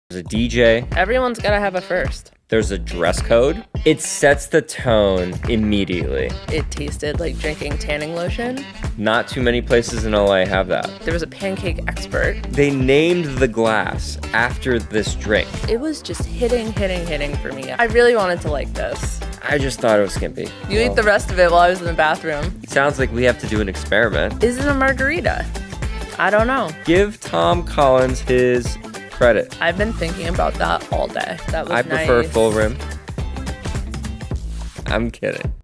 There's a DJ. Everyone's got to have a first. There's a dress code. It sets the tone immediately. It tasted like drinking tanning lotion. Not too many places in LA have that. There was a pancake expert. They named the glass after this drink. It was just hitting for me. I really wanted to like this. I just thought it was skimpy. You ate the rest of it while I was in the bathroom. It sounds like we have to do an experiment. Is it a margarita? I don't know. Give Tom Collins his credit. I've been thinking about that all day. That was I prefer nice. full rim. I'm kidding.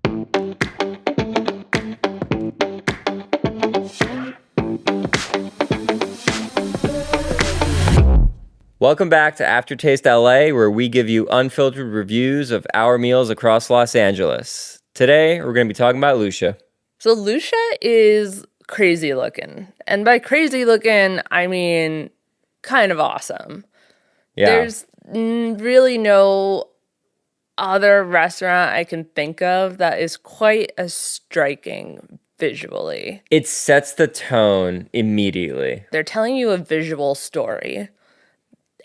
Welcome back to Aftertaste LA, where we give you unfiltered reviews of our meals across Los Angeles. Today, we're going to be talking about Lucia. So Lucia is crazy looking. And by crazy looking, I mean kind of awesome. Yeah. There's really no other restaurant I can think of that is quite as striking visually. It sets the tone immediately. They're telling you a visual story,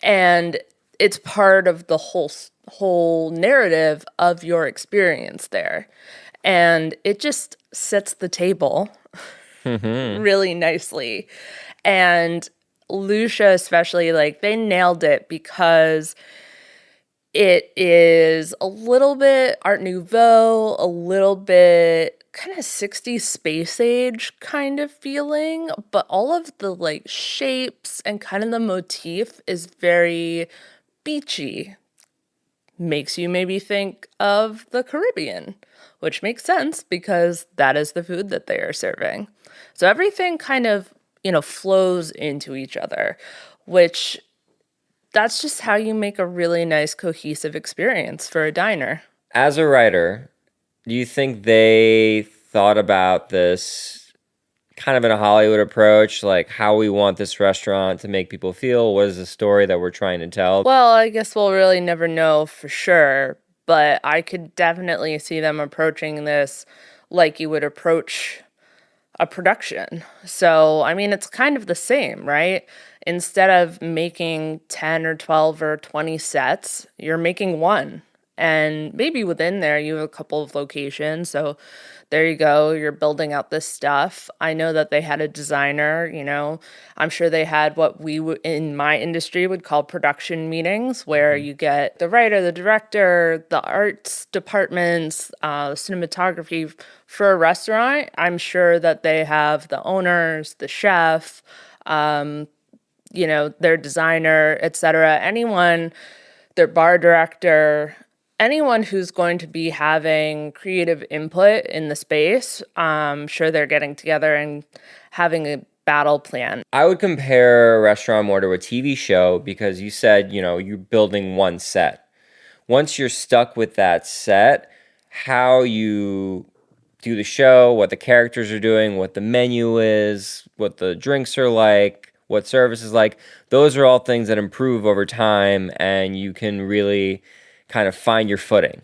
and it's part of the whole narrative of your experience there. And it just sets the table really nicely. And Lucia especially, like, they nailed it because it is a little bit Art Nouveau, a little bit kind of 60s space age kind of feeling, but all of the like shapes and kind of the motif is very beachy. Makes you maybe think of the Caribbean, which makes sense because that is the food that they are serving. So everything kind of, flows into each other, which that's just how you make a really nice cohesive experience for a diner. As a writer, do you think they thought about this kind of in a Hollywood approach, like how we want this restaurant to make people feel? What is the story that we're trying to tell? Well, I guess we'll really never know for sure, but I could definitely see them approaching this like you would approach a production. So, I mean, it's kind of the same, right? Instead of making 10 or 12 or 20 sets, you're making one. And maybe within there, you have a couple of locations. So there you go. You're building out this stuff. I know that they had a designer, I'm sure they had what we in my industry would call production meetings, where you get the writer, the director, the arts departments, cinematography for a restaurant. I'm sure that they have the owners, the chef, their designer, etc. Anyone, their bar director, anyone who's going to be having creative input in the space. I'm sure they're getting together and having a battle plan. I would compare a restaurant more to a TV show because you said, you're building one set. Once you're stuck with that set, how you do the show, what the characters are doing, what the menu is, what the drinks are like, what service is like, those are all things that improve over time, and you can really kind of find your footing.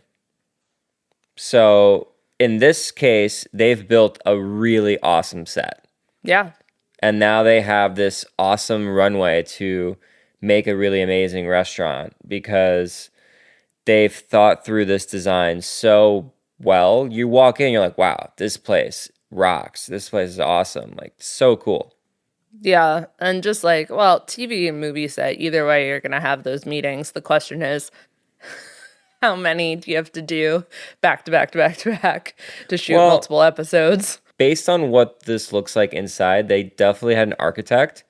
So in this case, they've built a really awesome set. Yeah. And now they have this awesome runway to make a really amazing restaurant because they've thought through this design so well. You walk in, you're like, wow, this place rocks. This place is awesome. Like, so cool. Yeah. And just like, well, TV and movie set, either way, you're going to have those meetings. The question is, how many do you have to do back to back to back to back to shoot multiple episodes? Based on what this looks like inside, they definitely had an architect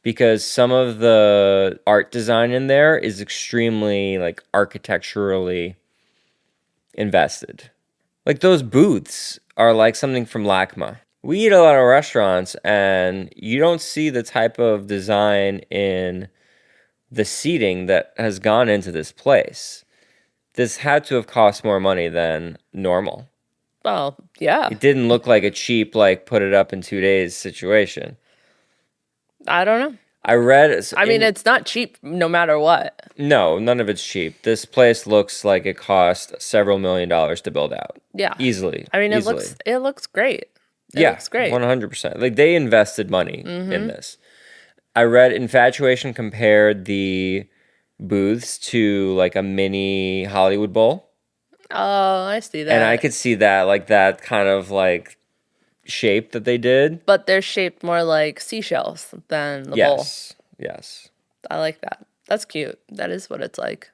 because some of the art design in there is extremely like architecturally invested. Like those booths are like something from LACMA. We eat a lot of restaurants and you don't see the type of design in the seating that has gone into this place. This had to have cost more money than normal. Well, yeah. It didn't look like a cheap, like, put it up in 2 days situation. I don't know. I read... it's not cheap no matter what. No, none of it's cheap. This place looks like it cost several $1 million to build out. Yeah. Easily. It looks great. It looks great. 100%. Like, they invested money in this. I read Infatuation compared the booths to like a mini Hollywood Bowl. Oh, I see And I that. could see that, like that kind of like shape that they did. But they're shaped more like seashells than the bowl. Yes, yes. I like that. That's cute. That is what it's like.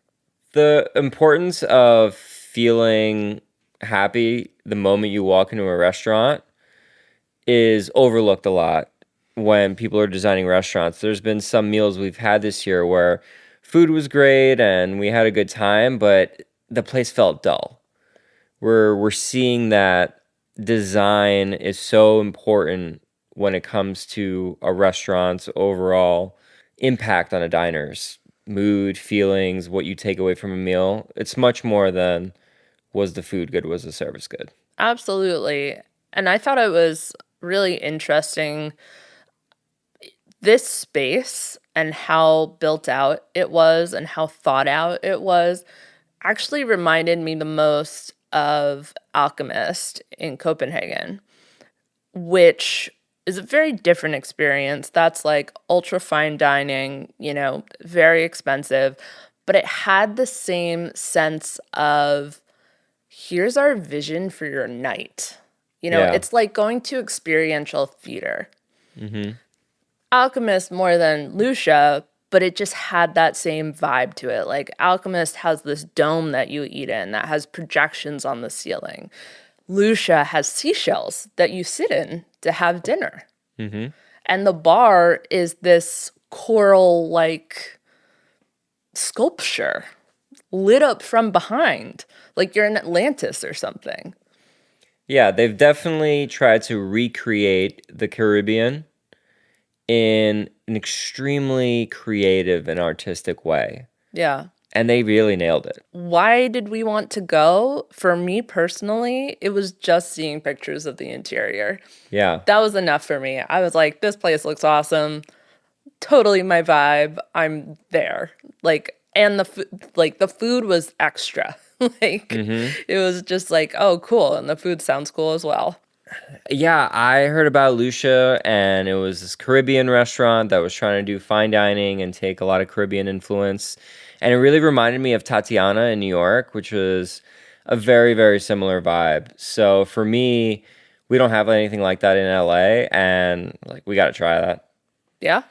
The importance of feeling happy the moment you walk into a restaurant is overlooked a lot when people are designing restaurants. There's been some meals we've had this year where food was great and we had a good time, but the place felt dull. We're seeing that design is so important when it comes to a restaurant's overall impact on a diner's mood, feelings, what you take away from a meal. It's much more than was the food good, was the service good. Absolutely. And I thought it was really interesting this space and how built out it was and how thought out it was actually reminded me the most of Alchemist in Copenhagen, which is a very different experience. That's like ultra fine dining, very expensive, but it had the same sense of here's our vision for your night. Yeah. It's like going to experiential theater. Mm-hmm. Alchemist more than Lucia, but it just had that same vibe to it. Like Alchemist has this dome that you eat in that has projections on the ceiling. Lucia has seashells that you sit in to have dinner. Mm-hmm. And the bar is this coral like sculpture lit up from behind, like you're in Atlantis or something. Yeah, they've definitely tried to recreate the Caribbean in an extremely creative and artistic way. Yeah. And they really nailed it. Why did we want to go? For me personally, it was just seeing pictures of the interior. Yeah. That was enough for me. I was like, this place looks awesome. Totally my vibe. I'm there. Like, and the food was extra. It was just like, oh, cool. And the food sounds cool as well. Yeah, I heard about Lucia, and it was this Caribbean restaurant that was trying to do fine dining and take a lot of Caribbean influence. And it really reminded me of Tatiana in New York, which was a very, very similar vibe. So for me, we don't have anything like that in LA, and like we got to try that. Yeah.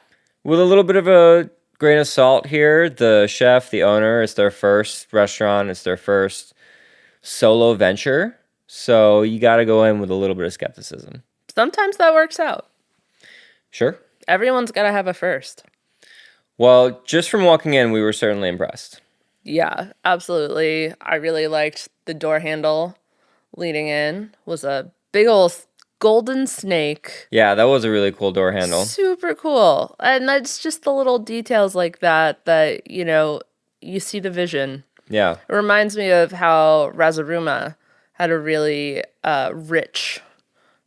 With a little bit of a grain of salt here, the chef, the owner, it's their first restaurant, it's their first solo venture. So you got to go in with a little bit of skepticism. Sometimes that works out. Sure. Everyone's got to have a first. Well, just from walking in, we were certainly impressed. Yeah, absolutely. I really liked the door handle leading in. Was a big old golden snake. Yeah, that was a really cool door handle. Super cool. And that's just the little details like that, you see the vision. Yeah. It reminds me of how Razaruma had a really rich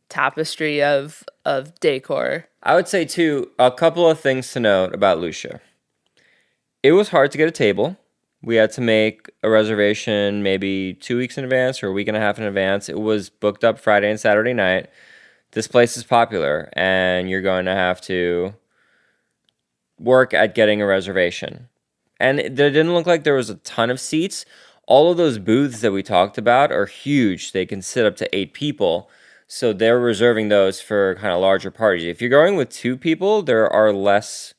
tapestry of decor. I would say, too, a couple of things to note about Lucia. It was hard to get a table. We had to make a reservation maybe 2 weeks in advance or a week and a half in advance. It was booked up Friday and Saturday night. This place is popular, and you're going to have to work at getting a reservation. And there didn't look like there was a ton of seats. All of those booths that we talked about are huge. They can sit up to 8 people. So they're reserving those for kind of larger parties. If you're going with 2 people, there are less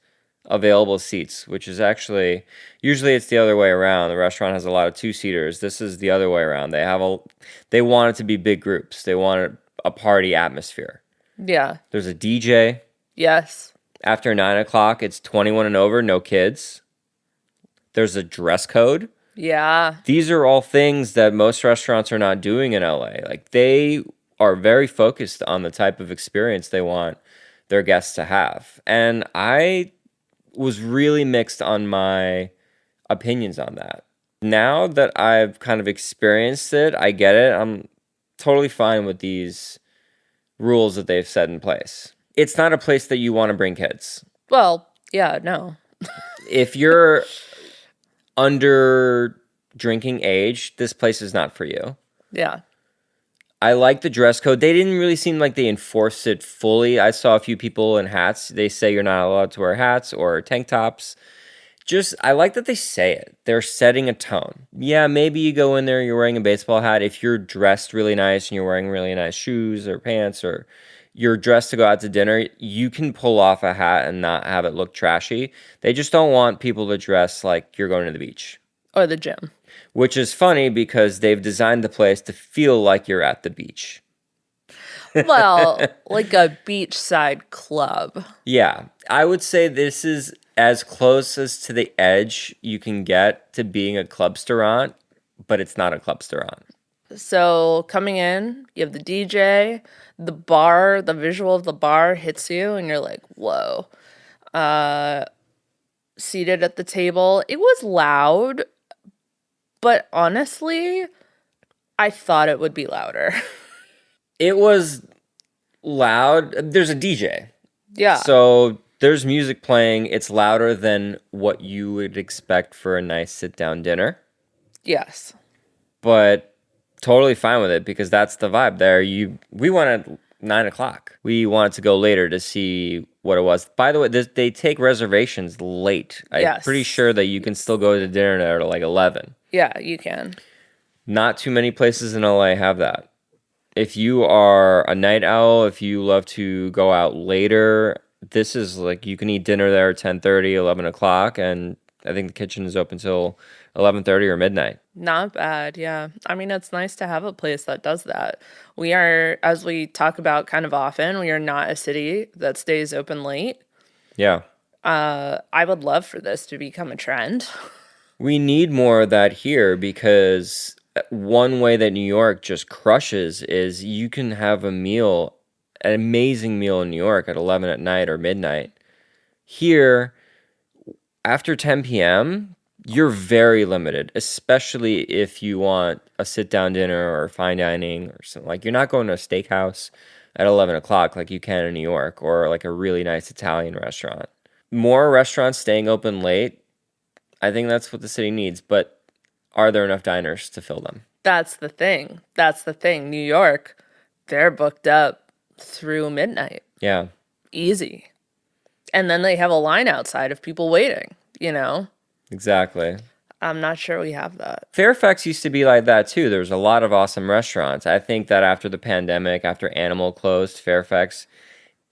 available seats, which is actually, usually it's the other way around. The restaurant has a lot of 2-seaters. This is the other way around. They want it to be big groups. They want a party atmosphere. Yeah. There's a DJ. Yes. After 9 o'clock, it's 21 and over, no kids. There's a dress code. Yeah. These are all things that most restaurants are not doing in LA. Like, they are very focused on the type of experience they want their guests to have. And I was really mixed on my opinions on that. Now that I've kind of experienced it, I get it. I'm totally fine with these rules that they've set in place. It's not a place that you want to bring kids. Well, yeah, no. If you're under drinking age, this place is not for you. Yeah. I like the dress code. They didn't really seem like they enforced it fully. I saw a few people in hats. They say you're not allowed to wear hats or tank tops. Just, I like that they say it. They're setting a tone. Yeah, maybe you go in there, you're wearing a baseball hat. If you're dressed really nice and you're wearing really nice shoes or pants, or you're dressed to go out to dinner, you can pull off a hat and not have it look trashy. They just don't want people to dress like you're going to the beach. Or the gym. Which is funny because they've designed the place to feel like you're at the beach. Well, like a beachside club. Yeah, I would say this is as close as to the edge you can get to being a clubstaurant, but it's not a clubstaurant. So coming in, you have the DJ, the bar, the visual of the bar hits you, and you're like, whoa. Seated at the table, it was loud, but honestly, I thought it would be louder. It was loud. There's a DJ. Yeah. So there's music playing. It's louder than what you would expect for a nice sit down dinner, Yes. but totally fine with it because that's the vibe there. We wanted 9 o'clock. We wanted to go later to see what it was. By the way, they take reservations late. I'm Yes. pretty sure that you can still go to dinner there at like 11. Yeah, you can. Not too many places in LA have that. If you are a night owl, if you love to go out later, this is like you can eat dinner there at 10:30, 11 o'clock, and I think the kitchen is open till 11:30 or midnight. Not bad, yeah. I mean, it's nice to have a place that does that. We are, as we talk about kind of often, we are not a city that stays open late. Yeah. I would love for this to become a trend. We need more of that here because one way that New York just crushes is you can have a meal, an amazing meal in New York at 11 at night or midnight. Here, after 10 p.m., you're very limited, especially if you want a sit-down dinner or fine dining or something. Like, you're not going to a steakhouse at 11 o'clock like you can in New York or like a really nice Italian restaurant. More restaurants staying open late, I think that's what the city needs, but are there enough diners to fill them? That's the thing. That's the thing. New York, they're booked up through midnight. Yeah. Easy. And then they have a line outside of people waiting, you know? Exactly. I'm not sure we have that. Fairfax used to be like that too. There's a lot of awesome restaurants. I think that after the pandemic, after Animal closed, Fairfax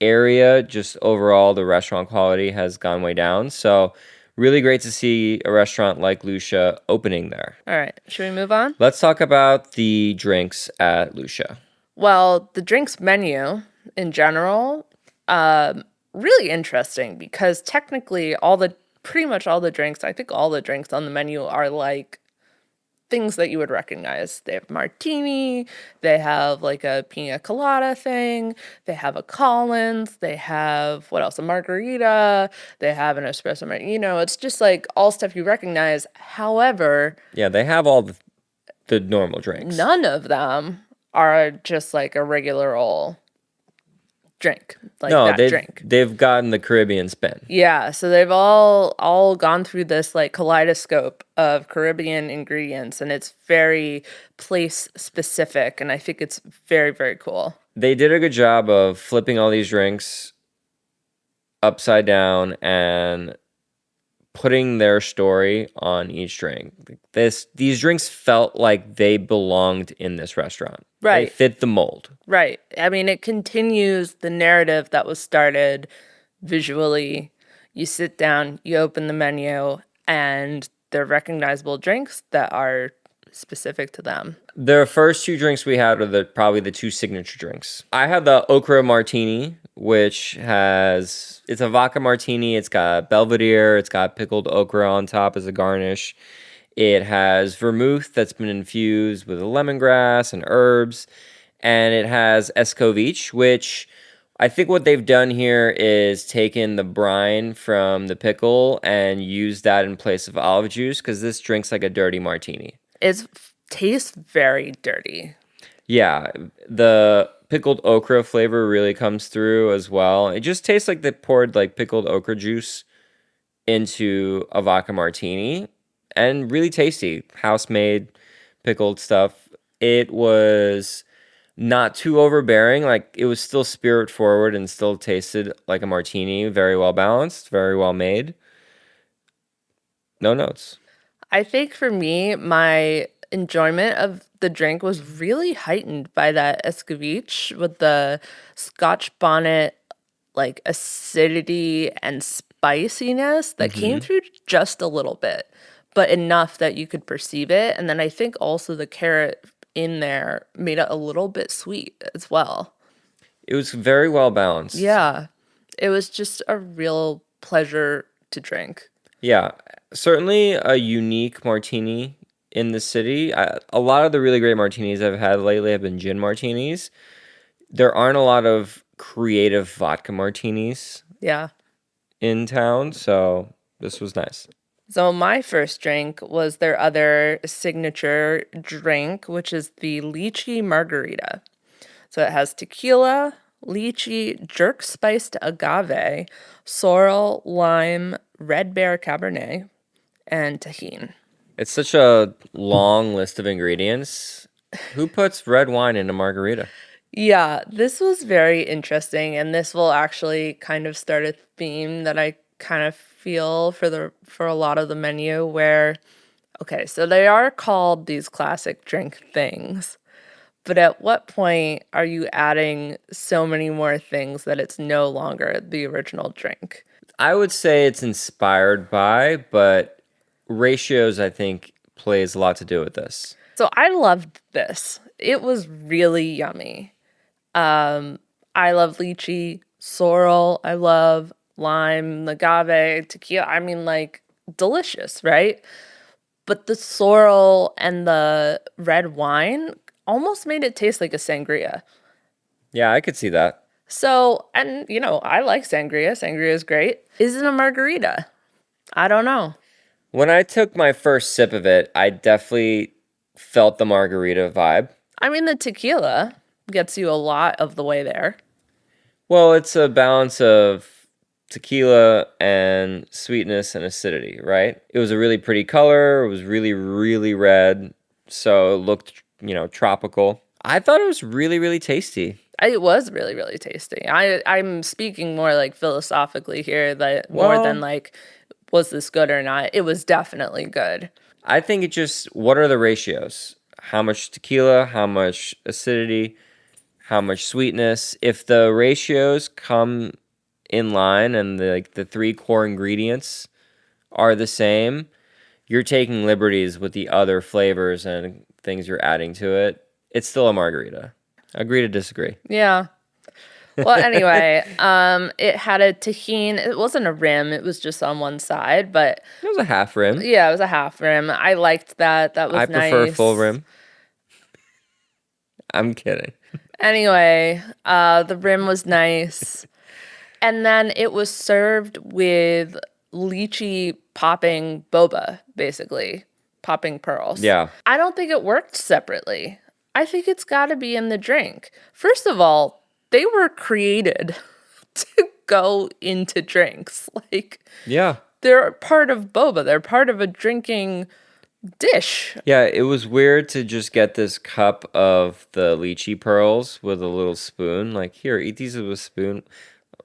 area, just overall, the restaurant quality has gone way down. So, really great to see a restaurant like Lucia opening there. All right. Should we move on? Let's talk about the drinks at Lucia. Well, the drinks menu in general, really interesting because technically pretty much all the drinks, I think all the drinks on the menu are like things that you would recognize. They have martini, they have like a pina colada thing, they have a Collins, they have what else? A margarita, they have an espresso martini. You know, it's just like all stuff you recognize. However, Yeah, they have all the normal drinks. none of them are just like a regular old drink, like No, that drink. they've gotten the Caribbean spin. Yeah, so they've all gone through this like kaleidoscope of Caribbean ingredients, and it's very place specific, and I think it's very, very cool. They did a good job of flipping all these drinks upside down and putting their story on each drink. These drinks felt like they belonged in this restaurant. Right. They fit the mold. Right. I mean, it continues the narrative that was started visually. You sit down, you open the menu, and they're recognizable drinks that are specific to them. The first two drinks we had are probably the two signature drinks. I had the Okra Martini, which it's a vodka martini. It's got Belvedere. It's got pickled okra on top as a garnish. It has vermouth that's been infused with lemongrass and herbs. And it has escovitch, which I think what they've done here is taken the brine from the pickle and used that in place of olive juice because this drink's like a dirty martini. It tastes very dirty. Yeah, the pickled okra flavor really comes through as well. It just tastes like they poured like pickled okra juice into a vodka martini and really tasty. House-made pickled stuff. It was not too overbearing. Like, it was still spirit forward and still tasted like a martini. Very well balanced, very well made. No notes. I think for me, my enjoyment of the drink was really heightened by that escovitch with the Scotch bonnet, like acidity and spiciness that came Hmm. through just a little bit, but enough that you could perceive it. And then I think also the carrot in there made it a little bit sweet as well. It was very well balanced. Yeah, it was just a real pleasure to drink. Yeah, certainly a unique martini in the city. A lot of the really great martinis I've had lately have been gin martinis. There aren't a lot of creative vodka martinis Yeah. in town, so this was nice. So my first drink was their other signature drink, which is the Lychee Margarita. So it has tequila, lychee, jerk spiced agave, sorrel, lime, red bear cabernet, and tahine. It's such a long list of ingredients. Who puts red wine in a margarita? Yeah, this was very interesting, and this will actually kind of start a theme that I kind of feel for a lot of the menu where okay, so they are called these classic drink things. But at what point are you adding so many more things that it's no longer the original drink? I would say it's inspired by, but ratios, I think, plays a lot to do with this. So I loved this. It was really yummy. I love lychee, sorrel, I love lime, agave, tequila. I mean, like, delicious, right? But the sorrel and the red wine almost made it taste like a sangria. Yeah, I could see that. So, and I like sangria. Sangria is great. Is it a margarita? I don't know. When I took my first sip of it, I definitely felt the margarita vibe. I mean, the tequila gets you a lot of the way there. Well, it's a balance of tequila and sweetness and acidity, right? It was a really pretty color. It was really, really red. So it looked, tropical. I thought it was really, really tasty. It was really, really tasty. I'm speaking more like philosophically here, that more than Well, like, was this good or not? It was definitely good. I think it just, what are the ratios? How much tequila, how much acidity, how much sweetness? If the ratios come in line and the three core ingredients are the same, you're taking liberties with the other flavors and things you're adding to it. It's still a margarita. Agree to disagree. Yeah. Well, anyway, it had a tahine. It wasn't a rim. It was just on one side, but It was a half rim. yeah, it was a half rim. I liked that. That I was prefer full nice. rim. I'm kidding. Anyway, the rim was nice. And then it was served with lychee popping boba, basically, popping pearls. Yeah. I don't think it worked separately. I think it's got to be in the drink. First of all, they were created to go into drinks. Like, Yeah. they're part of boba, they're part of a drinking dish. Yeah, it was weird to just get this cup of the lychee pearls with a little spoon. Like, here, eat these with a spoon.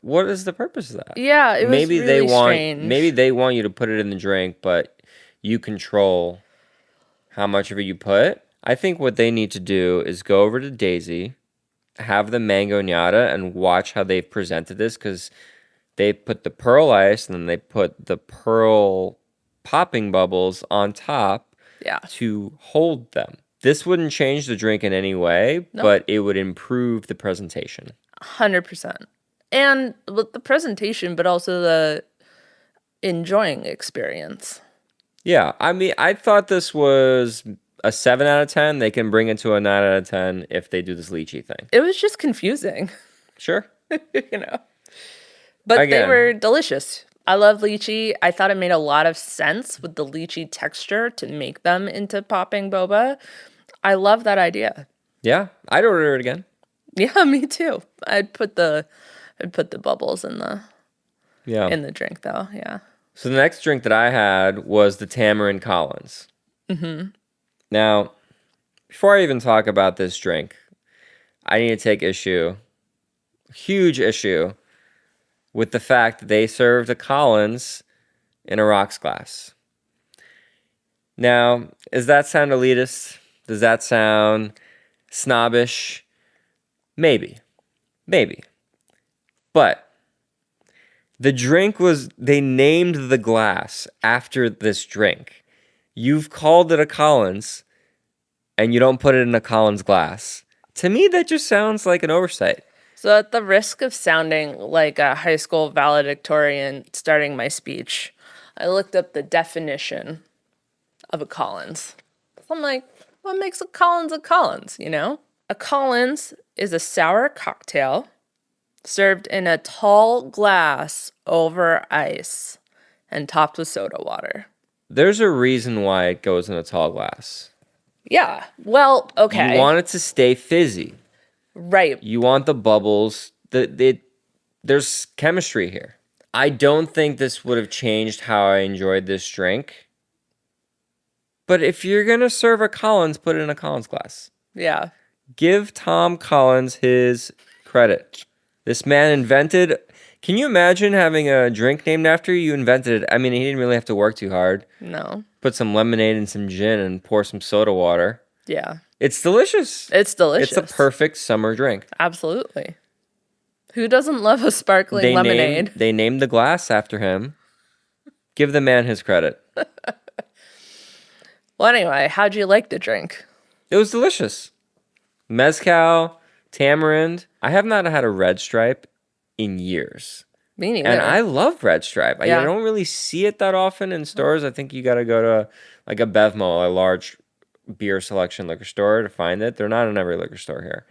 What is the purpose of that? Yeah, it was really Maybe strange. they want you to put it in the drink, but you control how much of it you put. I think what they need to do is go over to Daisy, have the mango gnata, and watch how they've presented this, because they put the pearl ice and then they put the pearl popping bubbles on top Yeah. to hold them. This wouldn't change the drink in any way, Nope. but it would improve the presentation. 100%. And with the presentation, but also the enjoying experience. Yeah, I mean, I thought this was a 7 out of 10. They can bring it to a 9 out of 10 if they do this lychee thing. It was just confusing, Sure. you know. But they Again, were delicious. I love lychee. I thought it made a lot of sense with the lychee texture to make them into popping boba. I love that idea. yeah, I'd order it again. Yeah, me too. I'd put the bubbles Yeah. in the drink though. Yeah. So the next drink that I had was the Tamarind Collins. Mm-hmm. Now, before I even talk about this drink, I need to take huge issue, with the fact that they served a Collins in a rocks glass. Now, does that sound elitist? Does that sound snobbish? Maybe. Maybe. But they named the glass after this drink. You've called it a Collins, and you don't put it in a Collins glass. To me, that just sounds like an oversight. So, at the risk of sounding like a high school valedictorian starting my speech, I looked up the definition of a Collins. So I'm like, what makes a Collins a Collins, you know? A Collins is a sour cocktail served in a tall glass over ice and topped with soda water. There's a reason why it goes in a tall glass. Yeah. Well, You okay. want it to stay fizzy. Right. You want the bubbles. There's chemistry here. I don't think this would have changed how I enjoyed this drink. But if you're going to serve a Collins, put it in a Collins glass. Yeah. Give Tom Collins his credit. This man invented... Can you imagine having a drink named after you? You invented it. I mean, he didn't really have to work too hard. No. Put some lemonade and some gin and pour some soda water. Yeah. It's delicious. It's delicious. It's a perfect summer drink. Absolutely. Who doesn't love a sparkling lemonade? They named the glass after him. Give the man his credit. Well, anyway, how'd you like the drink? It was delicious. Mezcal, tamarind. I have not had a red stripe in years. Me neither. And I love red stripe. Yeah. I don't really see it that often in stores. I think you got to go to like a Bevmo, a large beer selection liquor store to find it. They're not in every liquor store here.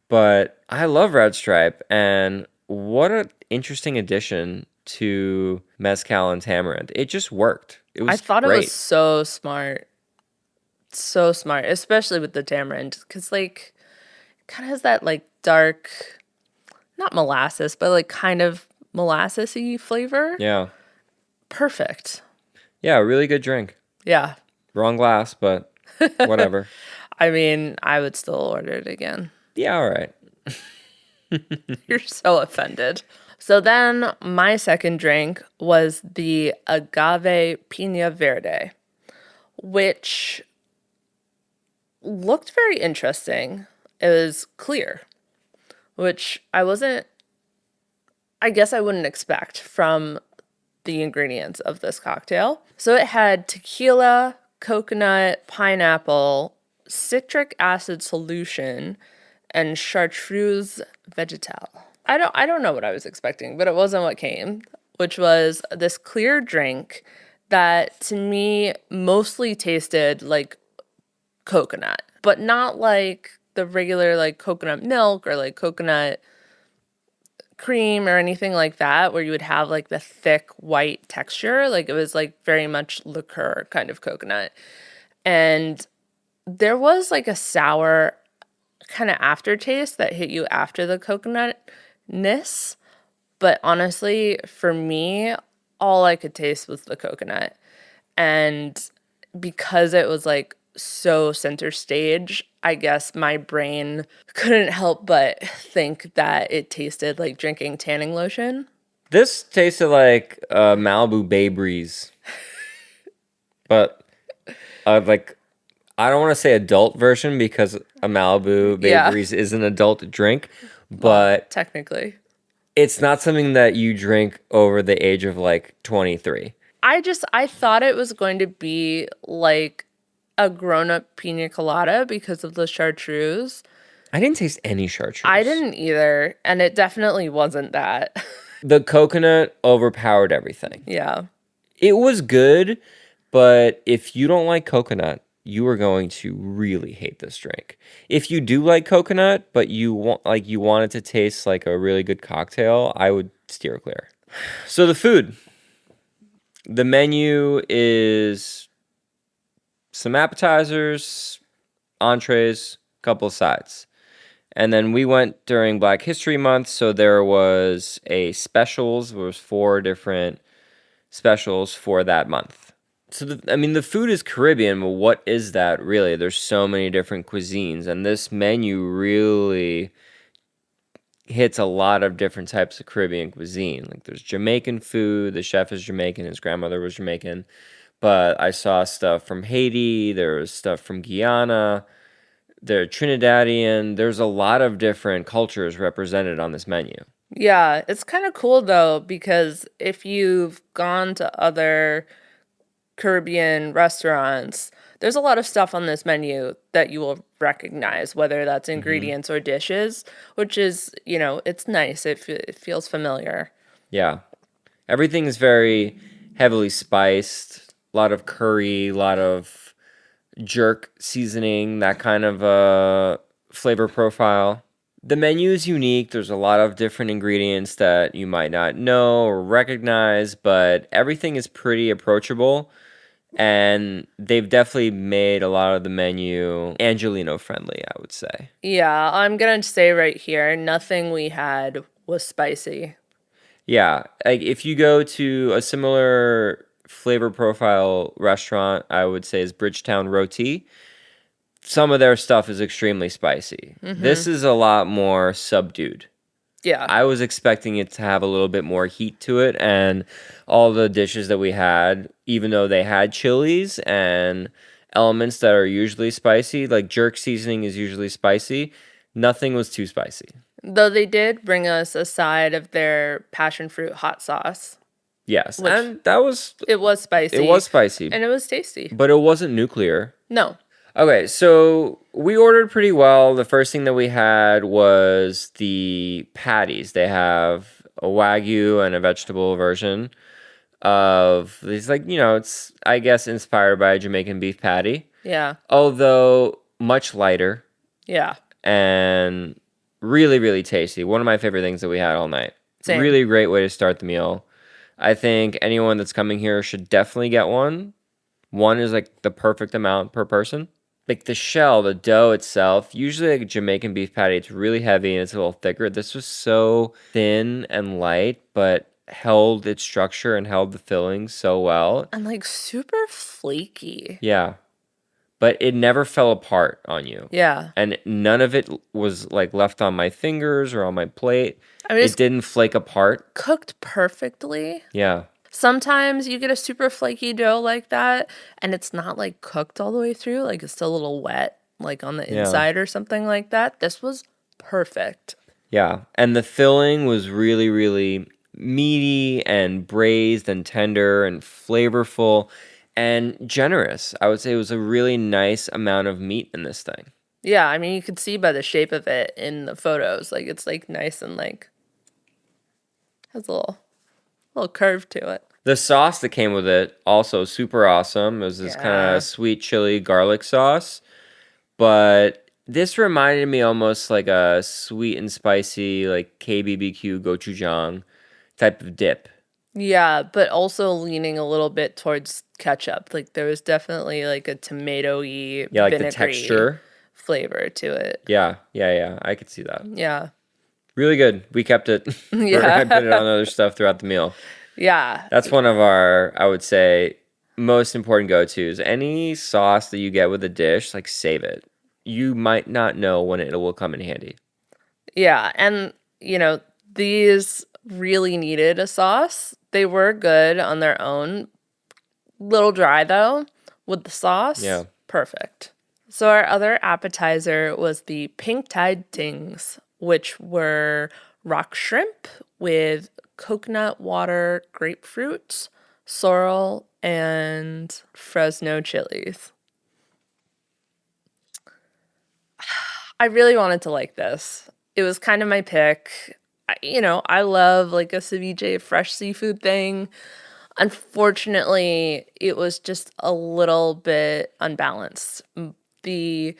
But I love red stripe. And what an interesting addition to mezcal and tamarind. It just worked. It was I thought great. it was so smart. So smart, especially with the tamarind. Because, like, it kind of has that, like, dark, not molasses, but, like, kind of molasses-y flavor. Yeah. Perfect. Yeah, really good drink. Yeah. Wrong glass, but whatever. I mean, I would still order it again. Yeah, all right. You're so offended. So then my second drink was the Agave Pina Verde, which looked very interesting. It was clear, which I guess I wouldn't expect from the ingredients of this cocktail. So it had tequila, coconut, pineapple, citric acid solution, and chartreuse vegetal. I don't know what I was expecting, but it wasn't what came, which was this clear drink that to me mostly tasted like coconut, but not like the regular like coconut milk or like coconut cream or anything like that, where you would have like the thick white texture. Like it was like very much liqueur kind of coconut. And there was like a sour kind of aftertaste that hit you after the coconutness. But honestly, for me, all I could taste was the coconut. And because it was like so center stage, I guess my brain couldn't help but think that it tasted like drinking tanning lotion. This tasted like Malibu Bay Breeze. But like, I don't want to say adult version because a Malibu Bay Breeze is an adult drink, but technically, it's not something that you drink over the age of like 23. I thought it was going to be like a grown-up pina colada because of the chartreuse. I didn't taste any chartreuse. I didn't either, and it definitely wasn't that. The coconut overpowered everything. Yeah. It was good, but if you don't like coconut, you are going to really hate this drink. If you do like coconut, but you want it to taste like a really good cocktail, I would steer clear. So the food. The menu is some appetizers, entrees, couple of sides. And then we went during Black History Month, so there was a specials. There was 4 different specials for that month. So, the food is Caribbean, but what is that really? There's so many different cuisines, and this menu really hits a lot of different types of Caribbean cuisine. Like, there's Jamaican food. The chef is Jamaican. His grandmother was Jamaican. but I saw stuff from Haiti. There was stuff from Guyana. They're Trinidadian. There's a lot of different cultures represented on this menu. Yeah, it's kind of cool though, because if you've gone to other Caribbean restaurants, there's a lot of stuff on this menu that you will recognize, whether that's Hmm. ingredients or dishes, which is, it's nice. It feels familiar. Yeah. Everything is very heavily spiced, a lot of curry, a lot of jerk seasoning, that kind of flavor profile. The menu is unique. There's a lot of different ingredients that you might not know or recognize, but everything is pretty approachable. And they've definitely made a lot of the menu Angelino friendly, I would say. Yeah, I'm gonna say right here, nothing we had was spicy. Yeah, like if you go to a similar flavor profile restaurant, I would say is Bridgetown Roti. Some of their stuff is extremely spicy. This is a lot more subdued. Yeah. I was expecting it to have a little bit more heat to it, and all the dishes that we had, even though they had chilies and elements that are usually spicy, like jerk seasoning is usually spicy, nothing was too spicy. Though they did bring us a side of their passion fruit hot sauce, Yes, which and that was it was it was spicy spicy, and it was tasty. but it wasn't nuclear. No. Okay, so we ordered pretty well. The first thing that we had was the patties. They have a Wagyu and a vegetable version of these, like, it's, I guess, inspired by a Jamaican beef patty, Yeah. although much lighter Yeah. and really, really tasty. One of my favorite things that we had all night. Same. Really great way to start the meal. I think anyone that's coming here should definitely get one. One is like the perfect amount per person. Like the shell, the dough itself, usually like a Jamaican beef patty, it's really heavy and it's a little thicker. This was so thin and light, but held its structure and held the filling so well. And like super flaky. Yeah, but it never fell apart on you. Yeah. And none of it was like left on my fingers or on my plate. I mean, It it's didn't flake apart. cooked perfectly. Yeah. Sometimes you get a super flaky dough like that, and it's not like cooked all the way through. Like it's still a little wet, like on the Yeah. inside or something like that. This was perfect. Yeah. And the filling was really, really meaty and braised and tender and flavorful and generous. I would say it was a really nice amount of meat in this thing. Yeah, I mean, you could see by the shape of it in the photos. Like it's like nice and like has a little curve to it. The sauce that came with it, also super awesome. It was this kind Yeah. of sweet chili garlic sauce. But this reminded me almost like a sweet and spicy, like KBBQ gochujang type of dip. Yeah, but also leaning a little bit towards ketchup. Like there was definitely like a tomatoey, Yeah, like the vinegary texture. flavor to it. Yeah, yeah, yeah. I could see that. Yeah. Really good. We kept it. I put it Yeah. on other stuff throughout the meal. Yeah. That's one of our, I would say, most important go-tos. Any sauce that you get with a dish, like save it. You might not know when it will come in handy. Yeah. And, these really needed a sauce. They were good on their own. Little dry though, with the sauce. Yeah. Perfect. So our other appetizer was the pink tide tings, which were rock shrimp with coconut water, grapefruit, sorrel, and Fresno chilies. I really wanted to like this. It was kind of my pick. I love like a ceviche fresh seafood thing. Unfortunately, it was just a little bit unbalanced. The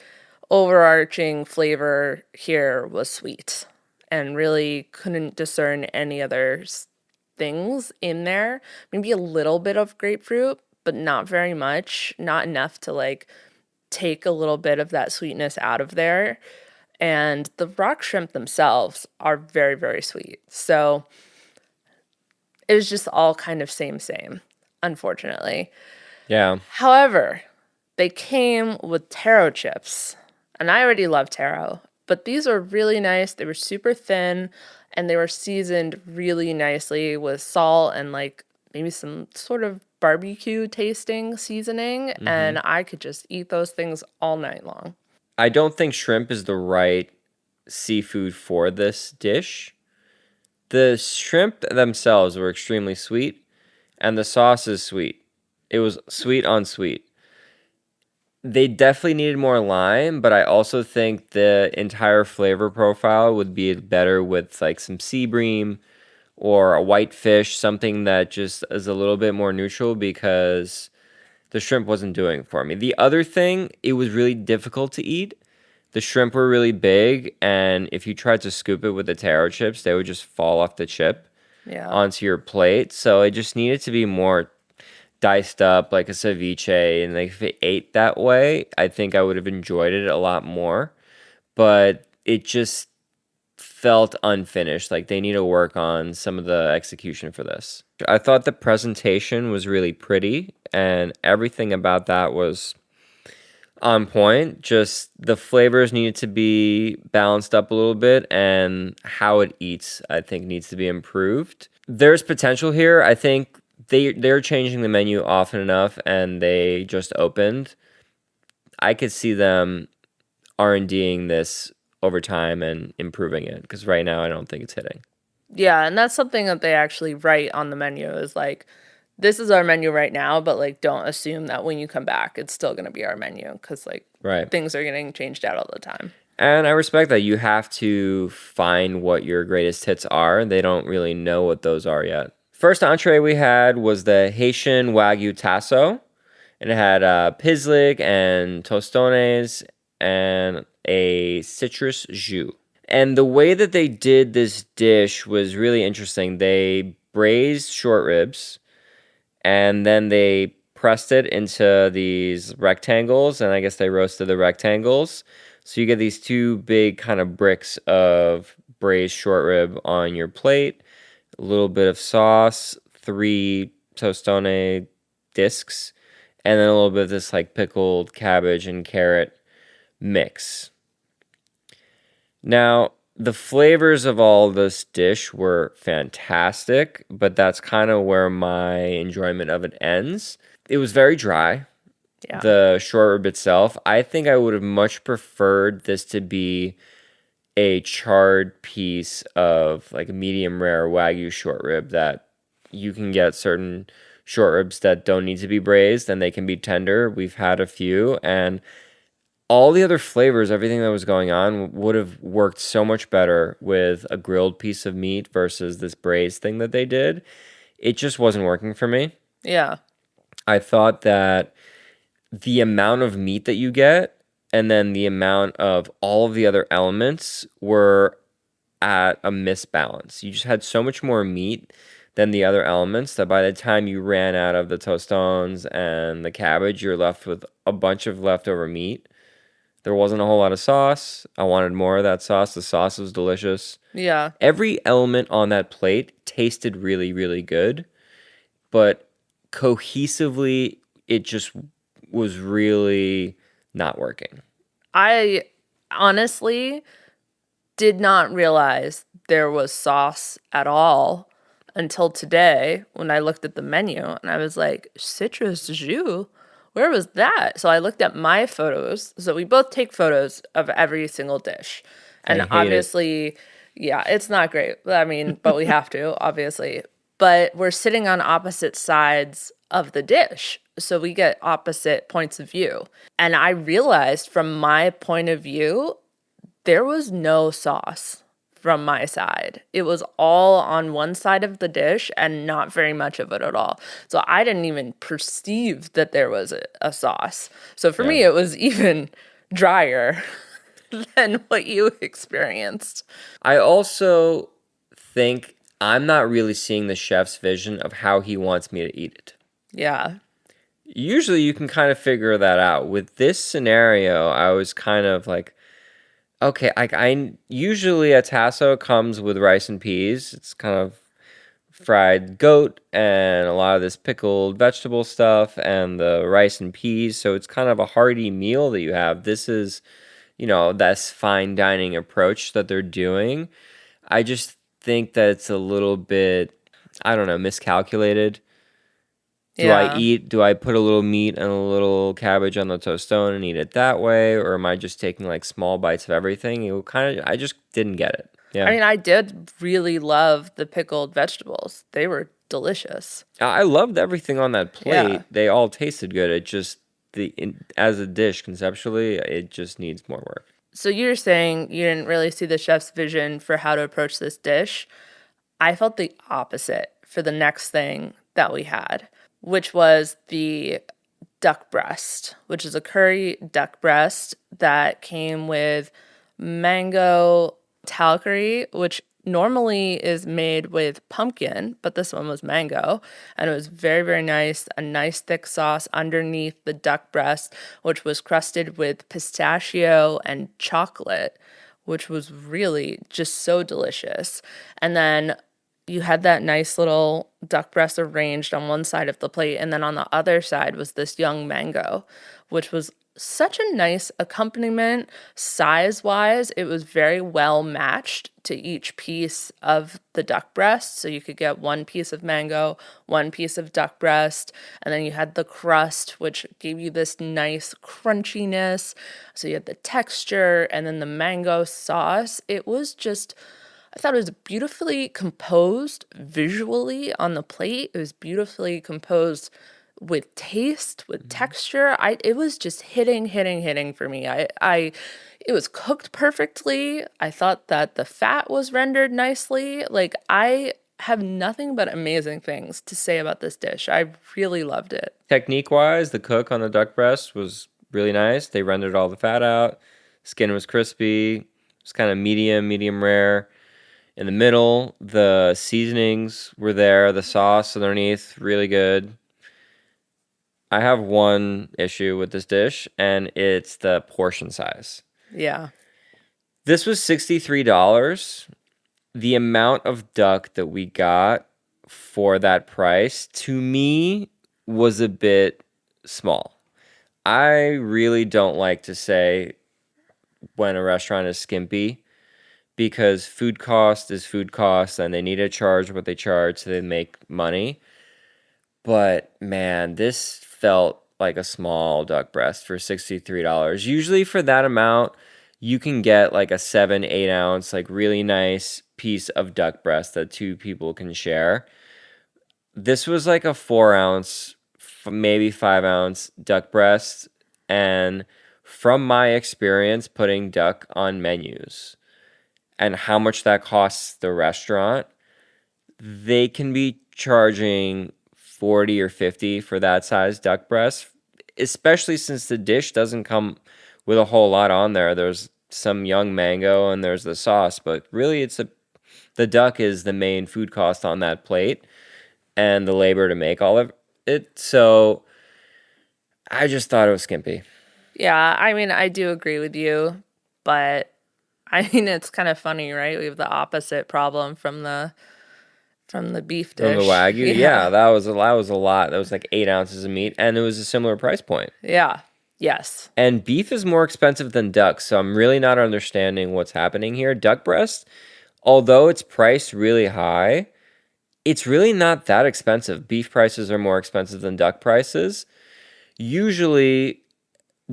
overarching flavor here was sweet and really couldn't discern any other things in there. Maybe a little bit of grapefruit, but not very much, not enough to like take a little bit of that sweetness out of there. And the rock shrimp themselves are very, very sweet. So it was just all kind of same, unfortunately. Yeah. However, they came with taro chips, and I already love taro, but these were really nice. They were super thin, and they were seasoned really nicely with salt and like maybe some sort of barbecue tasting seasoning, Hmm. and I could just eat those things all night long. I don't think shrimp is the right seafood for this dish. The shrimp themselves were extremely sweet, and the sauce is sweet. It was sweet on sweet. They definitely needed more lime, but I also think the entire flavor profile would be better with like some sea bream or a white fish, something that just is a little bit more neutral because the shrimp wasn't doing it for me. The other thing, it was really difficult to eat. The shrimp were really big, and if you tried to scoop it with the taro chips, they would just fall off the chip Yeah. onto your plate. So it just needed to be more diced up like a ceviche, and like if it ate that way, I think I would have enjoyed it a lot more. But it just felt unfinished. Like they need to work on some of the execution for this. I thought the presentation was really pretty, and everything about that was on point. Just the flavors needed to be balanced up a little bit, and how it eats, I think, needs to be improved. There's potential here. I think they're changing the menu often enough, and they just opened. I could see them R&Ding this over time and improving it because right now I don't think it's hitting. Yeah, and that's something that they actually write on the menu is like, this is our menu right now, but like, don't assume that when you come back, it's still going to be our menu because like Right. things are getting changed out all the time. And I respect that you have to find what your greatest hits are. They don't really know what those are yet. First entree we had was the Haitian Wagyu Tasso, and it had pislik and tostones and a citrus jus. And the way that they did this dish was really interesting. They braised short ribs, and then they pressed it into these rectangles, and I guess they roasted the rectangles. So you get these two big kind of bricks of braised short rib on your plate, a little bit of sauce, three tostone discs, and then a little bit of this like pickled cabbage and carrot mix. Now, the flavors of all this dish were fantastic, but that's kind of where my enjoyment of it ends. It was very dry, Yeah. the short rib itself. I think I would have much preferred this to be a charred piece of like a medium rare Wagyu short rib that you can get certain short ribs that don't need to be braised and they can be tender. We've had a few, and all the other flavors, everything that was going on would have worked so much better with a grilled piece of meat versus this braised thing that they did. It just wasn't working for me. Yeah. I thought that the amount of meat that you get and then the amount of all of the other elements were at a misbalance. You just had so much more meat than the other elements that by the time you ran out of the tostones and the cabbage, you're left with a bunch of leftover meat. There wasn't a whole lot of sauce. I wanted more of that sauce. The sauce was delicious. Yeah. Every element on that plate tasted really, really good, but cohesively, it just was really not working. I honestly did not realize there was sauce at all until today when I looked at the menu and I was like, citrus jus? Where was that? So I looked at my photos. So we both take photos of every single dish. I And hate it. obviously, yeah, it's not great. I mean, but we have to, obviously. But we're sitting on opposite sides of the dish. So we get opposite points of view. And I realized from my point of view, there was no sauce from my side. It was all on one side of the dish and not very much of it at all. So I didn't even perceive that there was a sauce. So for Yeah. me, it was even drier than what you experienced. I also think I'm not really seeing the chef's vision of how he wants me to eat it. Yeah. Usually you can kind of figure that out. With this scenario, I was kind of like, okay, I usually a tasso comes with rice and peas. It's kind of fried goat and a lot of this pickled vegetable stuff and the rice and peas. So it's kind of a hearty meal that you have. This is, that's fine dining approach that they're doing. I just think that it's a little bit, I don't know, miscalculated. Yeah. Do I put a little meat and a little cabbage on the tostone and eat it that way, or am I just taking like small bites of everything? I just didn't get it. I Yeah. mean, I did really love the pickled vegetables. They were delicious. I loved everything on that Yeah. plate. They all tasted good. It just as a dish conceptually, it just needs more work. So you're saying you didn't really see the chef's vision for how to approach this dish. I felt the opposite for the next thing that we had, which was the duck breast, which is a curry duck breast that came with mango talcary, which normally is made with pumpkin, but this one was mango. And it was very, very nice. A nice thick sauce underneath the duck breast, which was crusted with pistachio and chocolate, which was really just so delicious. And then you had that nice little duck breast arranged on one side of the plate, and then on the other side was this young mango, which was such a nice accompaniment. Size wise, it was very well matched to each piece of the duck breast. So you could get one piece of mango, one piece of duck breast, and then you had the crust, which gave you this nice crunchiness. So you had the texture and then the mango sauce. It was just, I thought it was beautifully composed visually on the plate. It was beautifully composed with taste, with texture. It was just hitting for me. It was cooked perfectly. I thought that the fat was rendered nicely. Like, I have nothing but amazing things to say about this dish. I really loved it. Technique wise, the cook on the duck breast was really nice. They rendered all the fat out. Skin was crispy. It's kind of medium rare. In the middle, the seasonings were there. The sauce underneath, really good. I have one issue with this dish, and it's the portion size. Yeah. This was $63. The amount of duck that we got for that price, to me, was a bit small. I really don't like to say when a restaurant is skimpy because food cost is food cost and they need to charge what they charge so they make money. But man, this felt like a small duck breast for $63. Usually for that amount, you can get like a 7, 8 ounce, like really nice piece of duck breast that two people can share. This was like a 4 ounce, maybe 5 ounce duck breast. And from my experience putting duck on menus and how much that costs the restaurant, they can be charging 40 or 50 for that size duck breast, especially since the dish doesn't come with a whole lot on there. There's some young mango and there's the sauce, but really the duck is the main food cost on that plate and the labor to make all of it. So I just thought it was skimpy. Yeah, I mean, I do agree with you, but I mean, it's kind of funny, right? We have the opposite problem from the beef From the dish. Wagyu, Yeah. yeah, that was a lot. That was like 8 ounces of meat, and it was a similar price point. Yeah. Yes. And beef is more expensive than duck, so I'm really not understanding what's happening here. Duck breast, although it's priced really high, it's really not that expensive. Beef prices are more expensive than duck prices. Usually,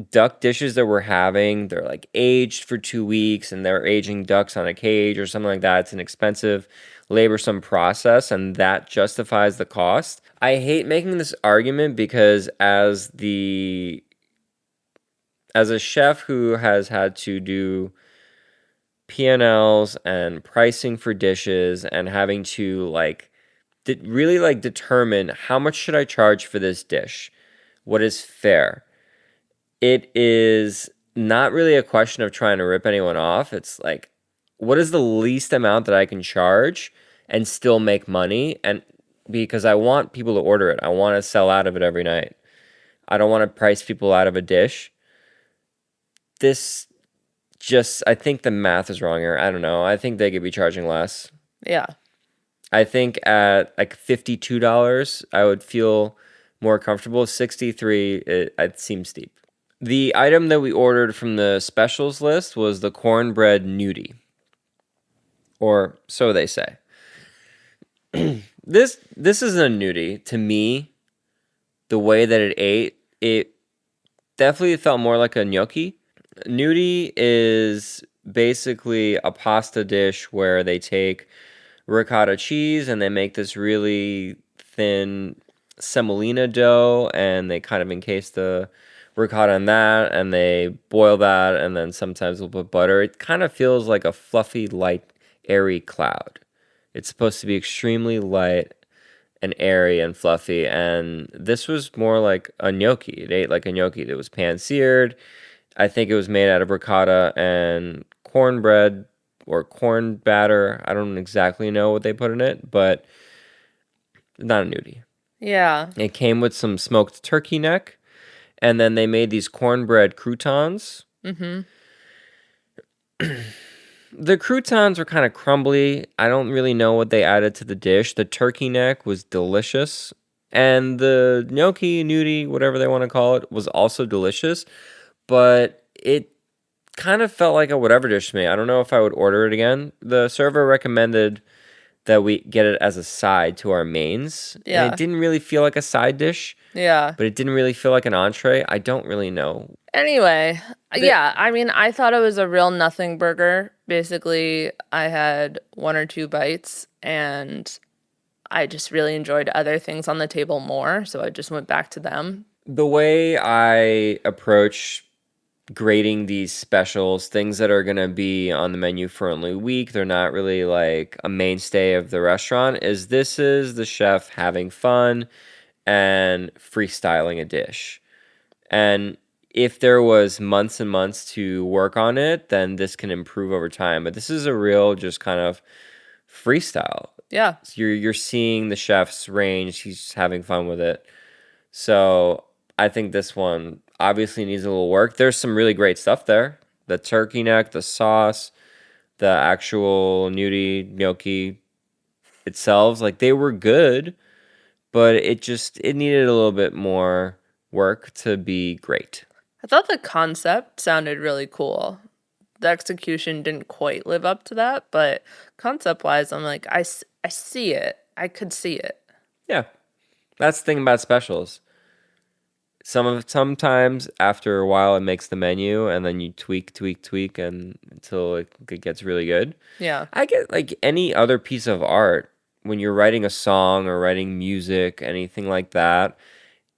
duck dishes that we're having, they're like aged for 2 weeks and they're aging ducks on a cage or something like that. It's an expensive, laborsome process, and that justifies the cost. I hate making this argument because as a chef who has had to do P&Ls and pricing for dishes and having to really like determine how much should I charge for this dish? What is fair? It is not really a question of trying to rip anyone off. It's like, what is the least amount that I can charge and still make money? And because I want people to order it, I want to sell out of it every night. I don't want to price people out of a dish. This I think the math is wrong here. I don't know. I think they could be charging less. Yeah. I think at like $52, I would feel more comfortable. 63, it seems steep. The item that we ordered from the specials list was the Cornbread Gnudi, or so they say. This isn't a gnudi to me. the way that it ate, it definitely felt more like a gnocchi. Gnudi is basically a pasta dish where they take ricotta cheese and they make this really thin semolina dough and they kind of encase the ricotta in that and they boil that and then sometimes they'll put butter. It kind of feels like a fluffy, light, airy cloud. It's supposed to be extremely light and airy and fluffy, and this was more like a gnocchi. It ate like a gnocchi. It was pan seared. I think it was made out of ricotta and cornbread or corn batter. I don't exactly know what they put in it, but not a nudie. Yeah. It came with some smoked turkey neck, and then they made these cornbread croutons. Mm-hmm. The croutons were kind of crumbly. I don't really know what they added to the dish. The turkey neck was delicious. And the gnocchi, nudie, whatever they want to call it, was also delicious. But it kind of felt like a whatever dish to me. I don't know if I would order it again. The server recommended that we get it as a side to our mains. And Yeah. it didn't really feel like a side dish, Yeah. but it didn't really feel like an entree. I don't really know. Anyway, The- yeah, I mean, I thought it was a real nothing burger. Basically, I had one or two bites and I just really enjoyed other things on the table more, so I just went back to them. The way I approach grading these specials, things that are going to be on the menu for only a week, they're not really like a mainstay of the restaurant, is this is the chef having fun and freestyling a dish. And if there was months and months to work on it, then this can improve over time. But this is a real just kind of freestyle. Yeah. So you're seeing the chef's range. He's having fun with it. So I think this one obviously needs a little work. There's some really great stuff there. The turkey neck, the sauce, the actual nudie gnocchi itself, like they were good, but it needed a little bit more work to be great. I thought the concept sounded really cool. The execution didn't quite live up to that, but concept-wise, I'm like, I see it. I could see it. Yeah. That's the thing about specials. Sometimes after a while it makes the menu and then you tweak and until it gets really good. Yeah. I get like any other piece of art when you're writing a song or writing music, anything like that.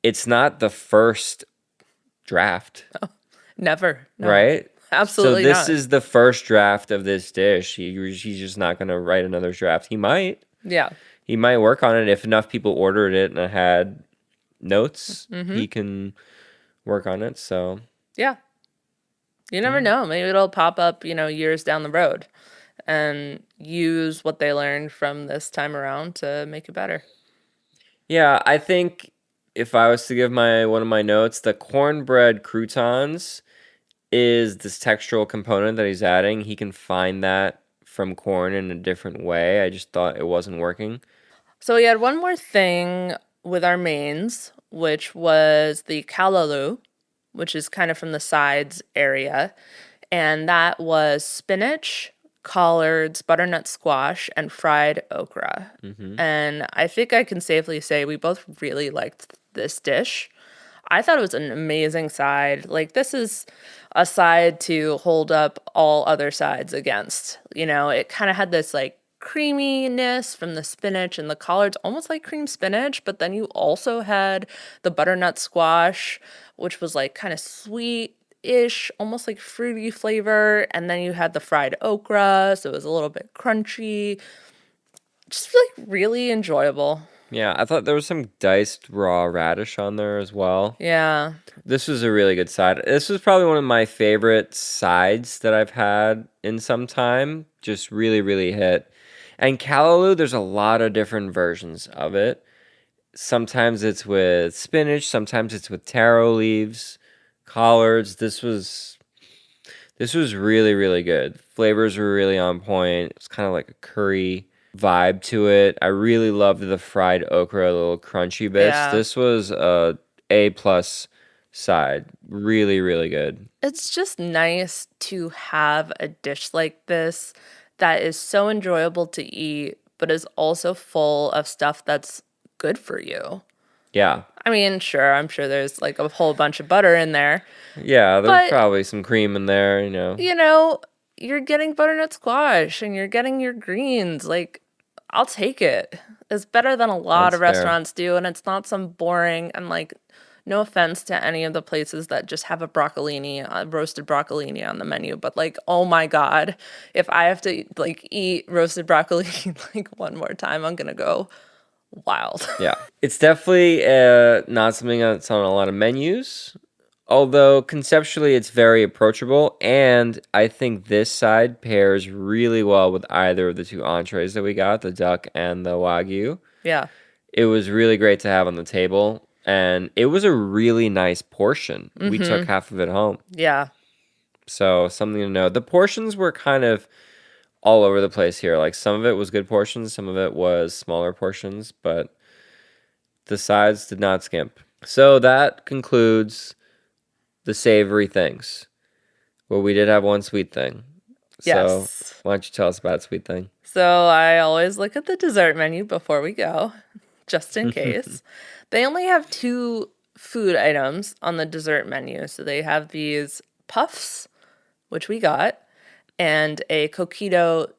It's not the first draft, Never. No. right? So Absolutely this not. is the first draft of this dish. He's just not gonna write another draft. He might. Yeah. He might work on it if enough people ordered it and it had notes. He can work on it. So Yeah. You never know. Maybe it'll pop up, years down the road and use what they learned from this time around to make it better. yeah, I think if I was to give my one of my notes, the cornbread croutons is this textural component that he's adding. He can find that from corn in a different way. I just thought it wasn't working. So we had one more thing with our mains, which was the Callaloo, which is kind of from the sides area. And that was spinach, collards, butternut squash, and fried okra. And I think I can safely say we both really liked this dish. I thought it was an amazing side. Like, this is a side to hold up all other sides against. It kind of had this like creaminess from the spinach and the collards, almost like cream spinach, but then you also had the butternut squash, which was like kind of sweet ish, almost like fruity flavor. And then you had the fried okra, so it was a little bit crunchy. Just like really enjoyable. Yeah, I thought there was some diced raw radish on there as well. Yeah. This was a really good side. This was probably one of my favorite sides that I've had in some time. Just really, really hit. And Callaloo, there's a lot of different versions of it. Sometimes it's with spinach, sometimes it's with taro leaves, collards. This was really, really good. Flavors were really on point. It's kind of like a curry vibe to it. I really loved the fried okra, little crunchy bits. Yeah. This was a plus side. Really, really good. It's just nice to have a dish like this that is so enjoyable to eat, but is also full of stuff that's good for you. Yeah. I mean, sure, I'm sure there's like a whole bunch of butter in there, Yeah, there's but probably some cream in there, you know, you're getting butternut squash and you're getting your greens. Like, I'll take it. It's better than a lot That's of fair. restaurants do, and it's not some boring and like, no offense to any of the places that just have a roasted broccolini on the menu, but like, oh my God, if I have to like eat roasted broccolini like one more time, I'm gonna go wild. Yeah. It's definitely not something that's on a lot of menus, although conceptually it's very approachable. And I think this side pairs really well with either of the two entrees that we got, the duck and the Wagyu. Yeah. It was really great to have on the table. And it was a really nice portion. We took Mm-hmm. half of it home. Yeah. So something to know. The portions were kind of all over the place here. Like some of it was good portions, some of it was smaller portions, but the sides did not skimp. So that concludes the savory things. Well, we did have one sweet thing. So Yes. why don't you tell us about sweet thing? So I always look at the dessert menu before we go, just in case. They only have two food items on the dessert menu. So they have these puffs, which we got, and a coquito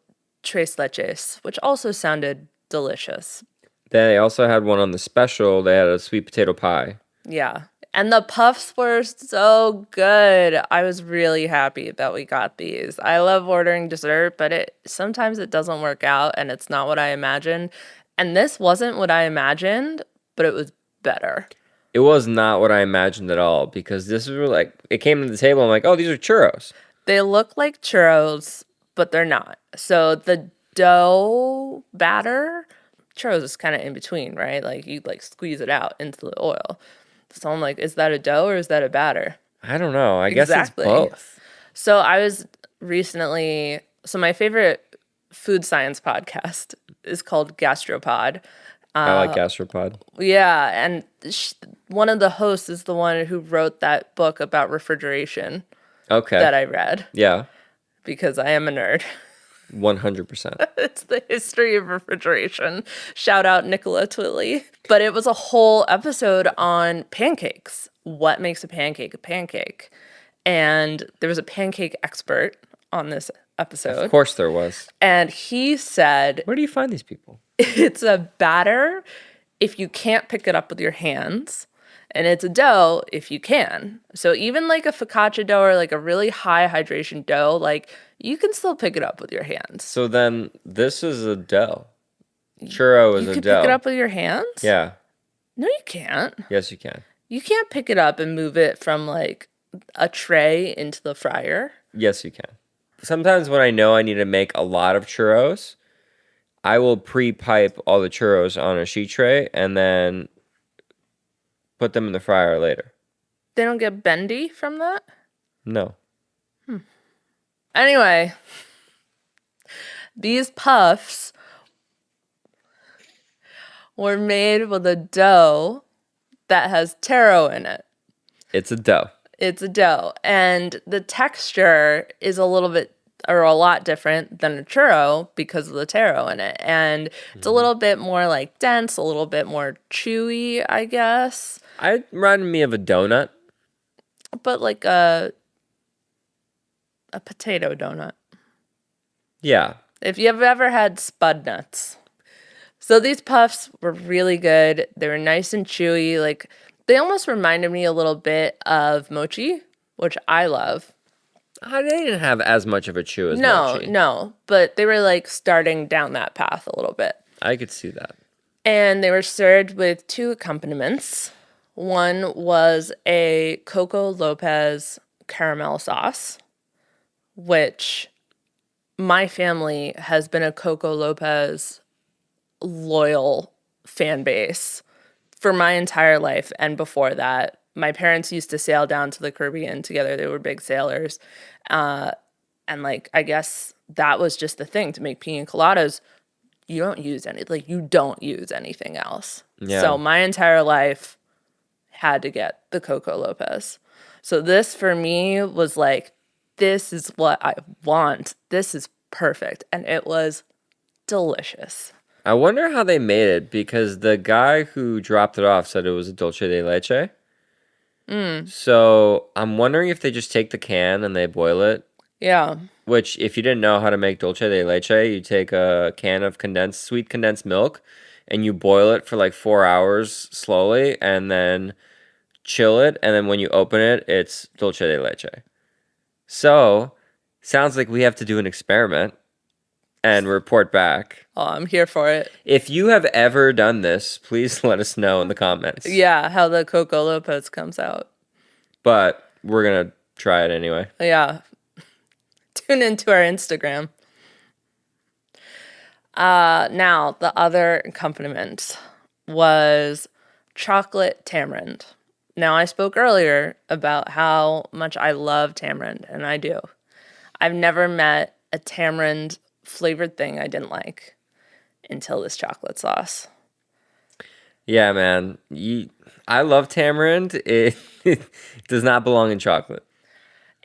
tres leches, which also sounded delicious. They also had one on the special. They had a sweet potato pie. Yeah. And the puffs were so good. I was really happy that we got these. I love ordering dessert, but it sometimes it doesn't work out and it's not what I imagined. And this wasn't what I imagined, but it was better. It was not what I imagined at all because this was like, it came to the table. I'm like, oh, these are churros. They look like churros, but they're not. So the dough batter, churros is kind of in between, right? Like you like squeeze it out into the oil. So I'm like, is that a dough or is that a batter? I don't know. I guess it's Exactly. both. So I was recently, so my favorite food science podcast is called Gastropod. I like gastropod. Yeah, and one of the hosts is the one who wrote that book about refrigeration Okay. that I read Yeah. because I am a nerd. 100%. It's the history of refrigeration. Shout out Nicola Twilley. But it was a whole episode on pancakes. What makes a pancake a pancake? And there was a pancake expert on this Of episode. course there was. And he said Where do you find these people? it's a batter if you can't pick it up with your hands. And it's a dough if you can. So even like a focaccia dough or like a really high hydration dough, like you can still pick it up with your hands. So then this is a dough. Churro is You a can dough. pick it up with your hands? Yeah. No, you can't. Yes, you can. You can't pick it up and move it from like a tray into the fryer. Yes, you can. Sometimes when I know I need to make a lot of churros, I will pre-pipe all the churros on a sheet tray and then put them in the fryer later. They don't get bendy from that? No. Anyway, these puffs were made with a dough that has taro in it. It's a dough. It's a dough. And the texture is a little bit or a lot different than a churro because of the taro in it. And it's a little bit more like dense, a little bit more chewy, I guess. It reminded me of a donut. But like a potato donut. Yeah. If you've ever had spud nuts. So these puffs were really good. They were nice and chewy. Like they almost reminded me a little bit of mochi, which I love. They didn't have as much of a chew as No, mochi. no, but they were like starting down that path a little bit. I could see that. And they were served with two accompaniments. One was a Coco Lopez caramel sauce, which my family has been a Coco Lopez loyal fan base for my entire life and before that. My parents used to sail down to the Caribbean together. They were big sailors. And like, I guess that was just the thing to make pina coladas. You don't use anything else. Yeah. So my entire life had to get the Coco Lopez. So this for me was like, this is what I want. This is perfect. And it was delicious. I wonder how they made it because the guy who dropped it off said it was a dulce de leche. Mm, So I'm wondering if they just take the can and they boil it. yeah. Which, if you didn't know how to make dulce de leche, you take a can of sweet condensed milk, and you boil it for like 4 hours slowly, and then chill it, and then when you open it, it's dulce de leche. So, sounds like we have to do an experiment and report back. Oh, I'm here for it. If you have ever done this, please let us know in the comments. Yeah, how the Coco Lopez comes out. But we're gonna try it anyway. Yeah. Tune into our Instagram. Now, the other accompaniment was chocolate tamarind. Now, I spoke earlier about how much I love tamarind, and I do. I've never met a tamarind flavored thing I didn't like until this chocolate sauce. Yeah, man. I love tamarind. It does not belong in chocolate.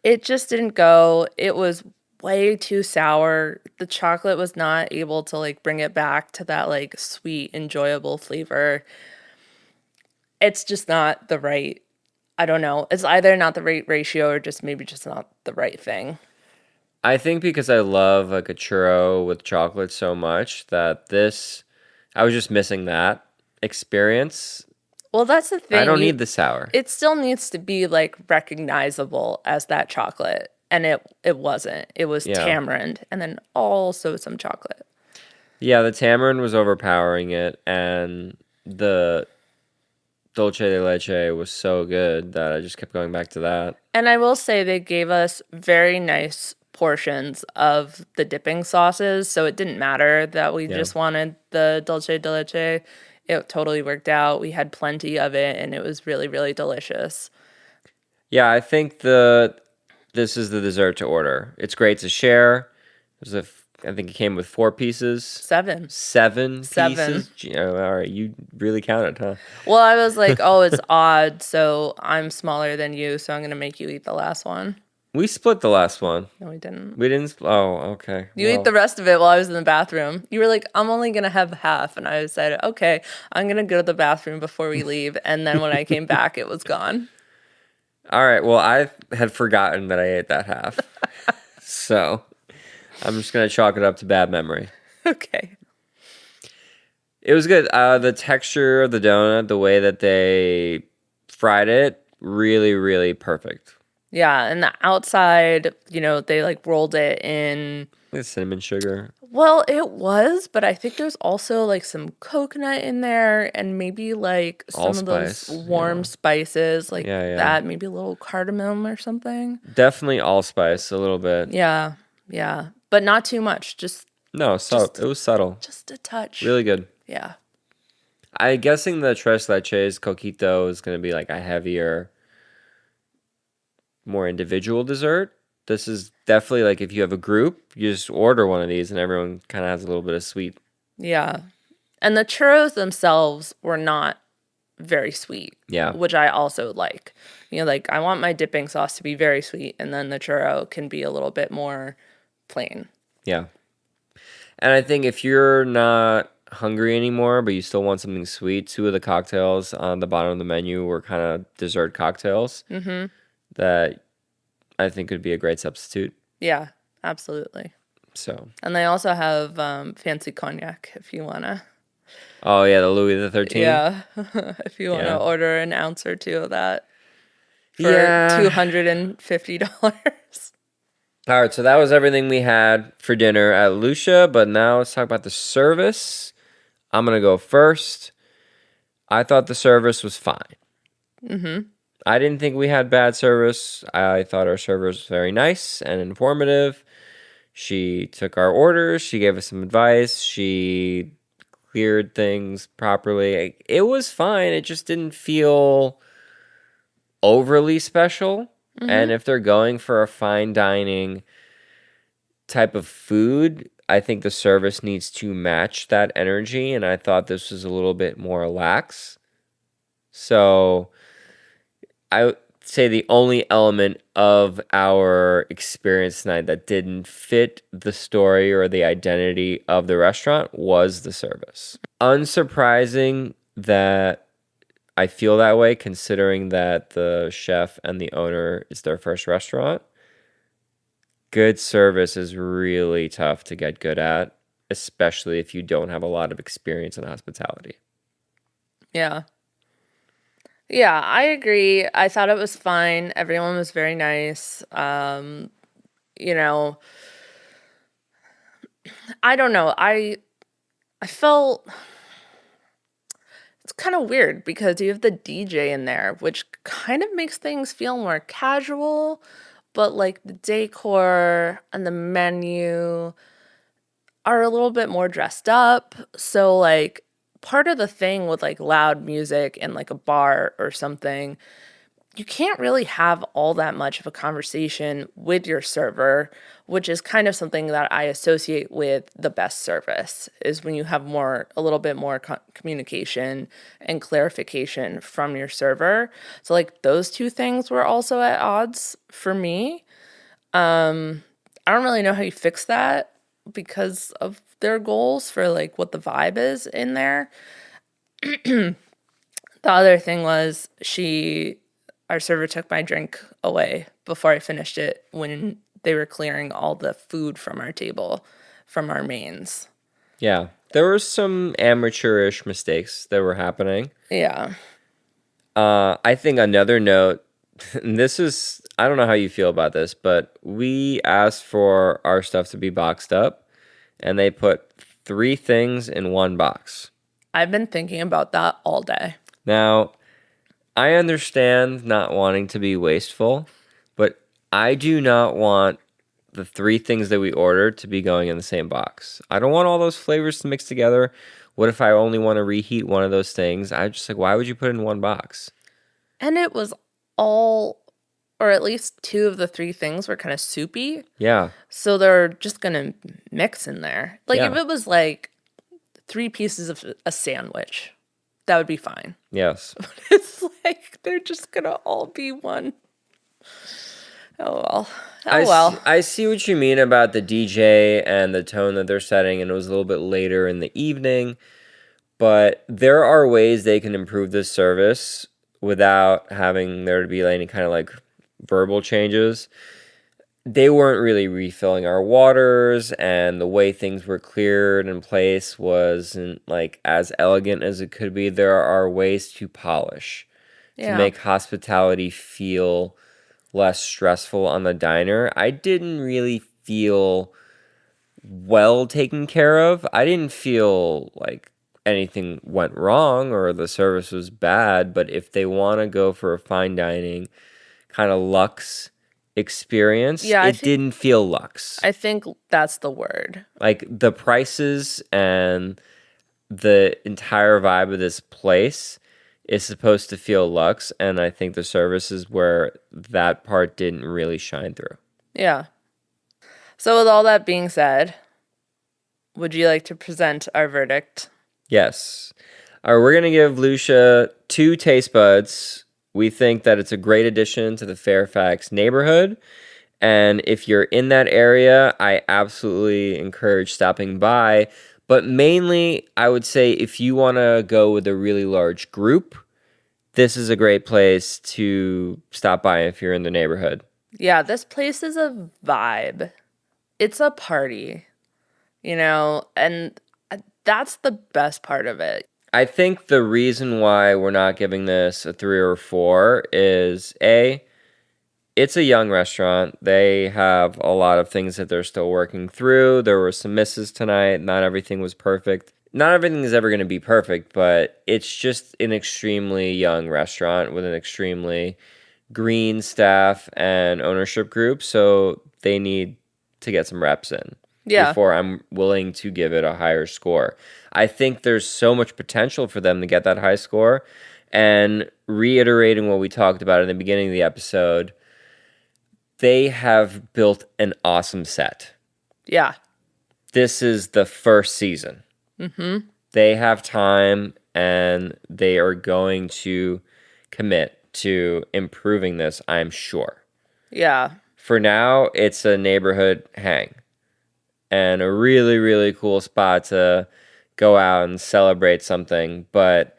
It just didn't go. It was way too sour. The chocolate was not able to like bring it back to that like sweet, enjoyable flavor. It's just not the right, I don't know. It's either not the right ratio or just maybe just not the right thing. I think because I love like a churro with chocolate so much that I was just missing that experience. Well, that's the thing. I don't need the sour. It still needs to be like recognizable as that chocolate. And it wasn't. It was Yeah. tamarind and then also some chocolate. Yeah, the tamarind was overpowering it, and the dulce de leche was so good that I just kept going back to that. And I will say they gave us very nice portions of the dipping sauces, so it didn't matter that we just wanted the dulce de leche. It totally worked out. We had plenty of it, and it was really, really delicious. Yeah, I think this is the dessert to order. It's great to share. I think it came with 4 pieces. Seven. Seven Seven. pieces. All right, you really counted, huh? Well, I was like, oh, it's odd, so I'm smaller than you, so I'm going to make you eat the last one. We split the last one. No, we didn't. We didn't. Oh, okay. You ate the rest of it while I was in the bathroom. You were like, I'm only going to have half. And I said, okay, I'm going to go to the bathroom before we leave. And then when I came back, it was gone. All right. Well, I had forgotten that I ate that half. So I'm just going to chalk it up to bad memory. Okay. It was good. The texture of the donut, the way that they fried it, really, really perfect. Yeah. And the outside, they like rolled it in. With cinnamon sugar. Well, it was, but I think there's also like some coconut in there and maybe like some of those warm spices like that, maybe a little cardamom or something. Definitely allspice a little bit. Yeah. Yeah. But not too much. Just No, it was subtle. Just a touch. Really good. Yeah. I'm guessing the tres leches coquito is going to be like a heavier, more individual dessert. This is definitely like if you have a group, you just order one of these and everyone kind of has a little bit of sweet. Yeah. And the churros themselves were not very sweet. Yeah. Which I also like. Like I want my dipping sauce to be very sweet and then the churro can be a little bit more plain. Yeah. And I think if you're not hungry anymore, but you still want something sweet, 2 of the cocktails on the bottom of the menu were kind of dessert cocktails that I think could be a great substitute. Yeah, absolutely. So. And they also have fancy cognac if you want to. Oh, yeah, the Louis the 13th. Yeah, if you want to order an ounce or 2 of that for $250. All right, so that was everything we had for dinner at Lucia, but now let's talk about the service. I'm going to go first. I thought the service was fine. I didn't think we had bad service. I thought our server was very nice and informative. She took our orders. She gave us some advice. She cleared things properly. It was fine. It just didn't feel overly special. And if they're going for a fine dining type of food, I think the service needs to match that energy. And I thought this was a little bit more lax. So say the only element of our experience tonight that didn't fit the story or the identity of the restaurant was the service. Unsurprising that I feel that way, considering that the chef and the owner is their first restaurant. Good service is really tough to get good at, especially if you don't have a lot of experience in hospitality. Yeah. Yeah, I agree. I thought it was fine. Everyone was very nice. You know, I don't know. I felt it's kind of weird because you have the DJ in there, which kind of makes things feel more casual, but like the decor and the menu are a little bit more dressed up. So like part of the thing with like loud music in like a bar or something, you can't really have all that much of a conversation with your server, which is kind of something that I associate with the best service is when you have a little bit more communication and clarification from your server. So like those two things were also at odds for me. I don't really know how you fix that because of their goals for like what the vibe is in there. The other thing was our server took my drink away before I finished it when they were clearing all the food from our table from our mains. Yeah, there were some amateurish mistakes that were happening. Yeah. I think another note, and this is, I don't know how you feel about this, but we asked for our stuff to be boxed up, and they put 3 things in one box. I've been thinking about that all day. Now, I understand not wanting to be wasteful, but I do not want the 3 things that we ordered to be going in the same box. I don't want all those flavors to mix together. What if I only want to reheat one of those things? I just like, why would you put it in one box? And it was all, or at least 2 of the 3 things were kind of soupy. Yeah. So they're just going to mix in there. Like if Yeah. it was like 3 pieces of a sandwich, that would be fine. Yes. But it's like they're just going to all be one. Oh well. Oh well. I see what you mean about the DJ and the tone that they're setting, and it was a little bit later in the evening. But there are ways they can improve this service without having there to be any kind of like verbal changes. They weren't really refilling our waters, and the way things were cleared in place wasn't like as elegant as it could be. There are ways to polish to Yeah. make hospitality feel less stressful on the diner. I didn't really feel well taken care of. I didn't feel like anything went wrong or the service was bad, but if they want to go for a fine dining kind of luxe experience, Yeah, it didn't feel luxe. I think that's the word. Like the prices and the entire vibe of this place is supposed to feel luxe, and I think the service is where that part didn't really shine through. Yeah. So with all that being said, would you like to present our verdict? Yes. All right, we're going to give Lucia 2 taste buds. We think that it's a great addition to the Fairfax neighborhood. And if you're in that area, I absolutely encourage stopping by. But mainly, I would say if you want to go with a really large group, this is a great place to stop by if you're in the neighborhood. Yeah, this place is a vibe. It's a party, and that's the best part of it. I think the reason why we're not giving this a 3 or 4 is A, it's a young restaurant. They have a lot of things that they're still working through. There were some misses tonight. Not everything was perfect. Not everything is ever going to be perfect, but it's just an extremely young restaurant with an extremely green staff and ownership group. So they need to get some reps in before I'm willing to give it a higher score. I think there's so much potential for them to get that high score. And reiterating what we talked about in the beginning of the episode, they have built an awesome set. Yeah. This is the first season. Mm-hmm. They have time and they are going to commit to improving this, I'm sure. Yeah. For now, it's a neighborhood hang and a really, really cool spot to go out and celebrate something. But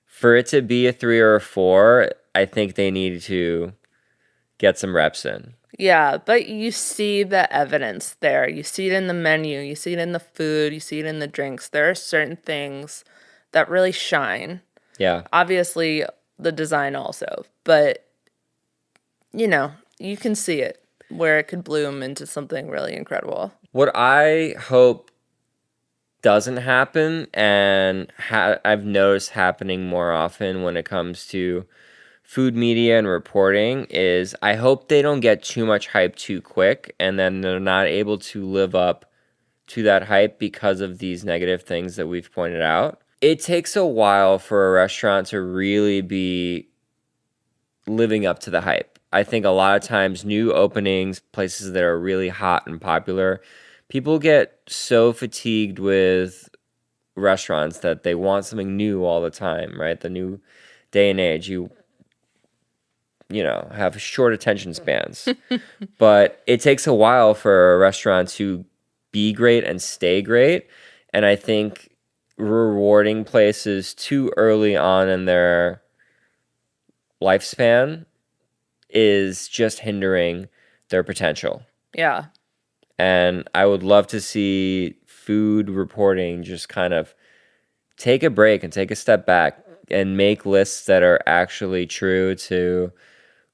for it to be a 3 or a 4, I think they need to get some reps in. Yeah, but you see the evidence there. You see it in the menu, you see it in the food, you see it in the drinks. There are certain things that really shine. Yeah. Obviously, the design also, but you can see it where it could bloom into something really incredible. What I hope doesn't happen, and I've noticed happening more often when it comes to food media and reporting, is I hope they don't get too much hype too quick and then they're not able to live up to that hype because of these negative things that we've pointed out. It takes a while for a restaurant to really be living up to the hype. I think a lot of times new openings, places that are really hot and popular, people get so fatigued with restaurants that they want something new all the time, right? The new day and age, have short attention spans. But it takes a while for a restaurant to be great and stay great. And I think rewarding places too early on in their lifespan is just hindering their potential. Yeah. And I would love to see food reporting just kind of take a break and take a step back and make lists that are actually true to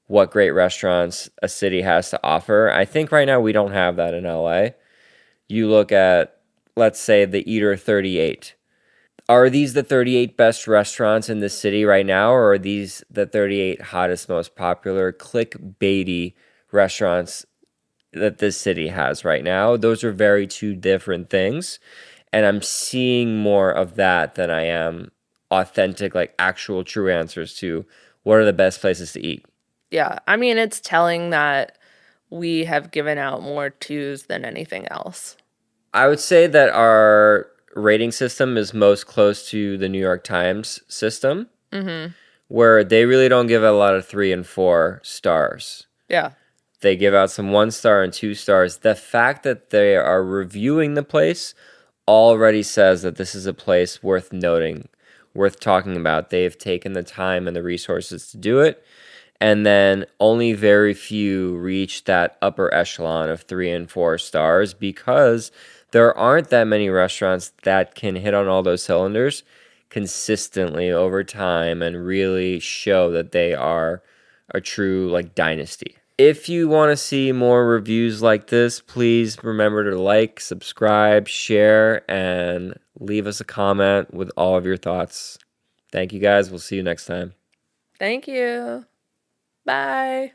what great restaurants a city has to offer. I think right now we don't have that in LA. You look at, let's say, the Eater 38. Are these the 38 best restaurants in the city right now, or are these the 38 hottest, most popular, clickbaity restaurants that this city has right now? Those are very two different things. And I'm seeing more of that than I am authentic, like actual true answers to what are the best places to eat. Yeah. I mean, it's telling that we have given out more twos than anything else. I would say that our rating system is most close to the New York Times system, where they really don't give a lot of 3 and 4 stars. Yeah. They give out some 1 star and 2 stars. The fact that they are reviewing the place already says that this is a place worth noting, worth talking about. They've taken the time and the resources to do it. And then only very few reach that upper echelon of 3 and 4 stars because there aren't that many restaurants that can hit on all those cylinders consistently over time and really show that they are a true like dynasty. If you want to see more reviews like this, please remember to like, subscribe, share, and leave us a comment with all of your thoughts. Thank you guys. We'll see you next time. Thank you. Bye.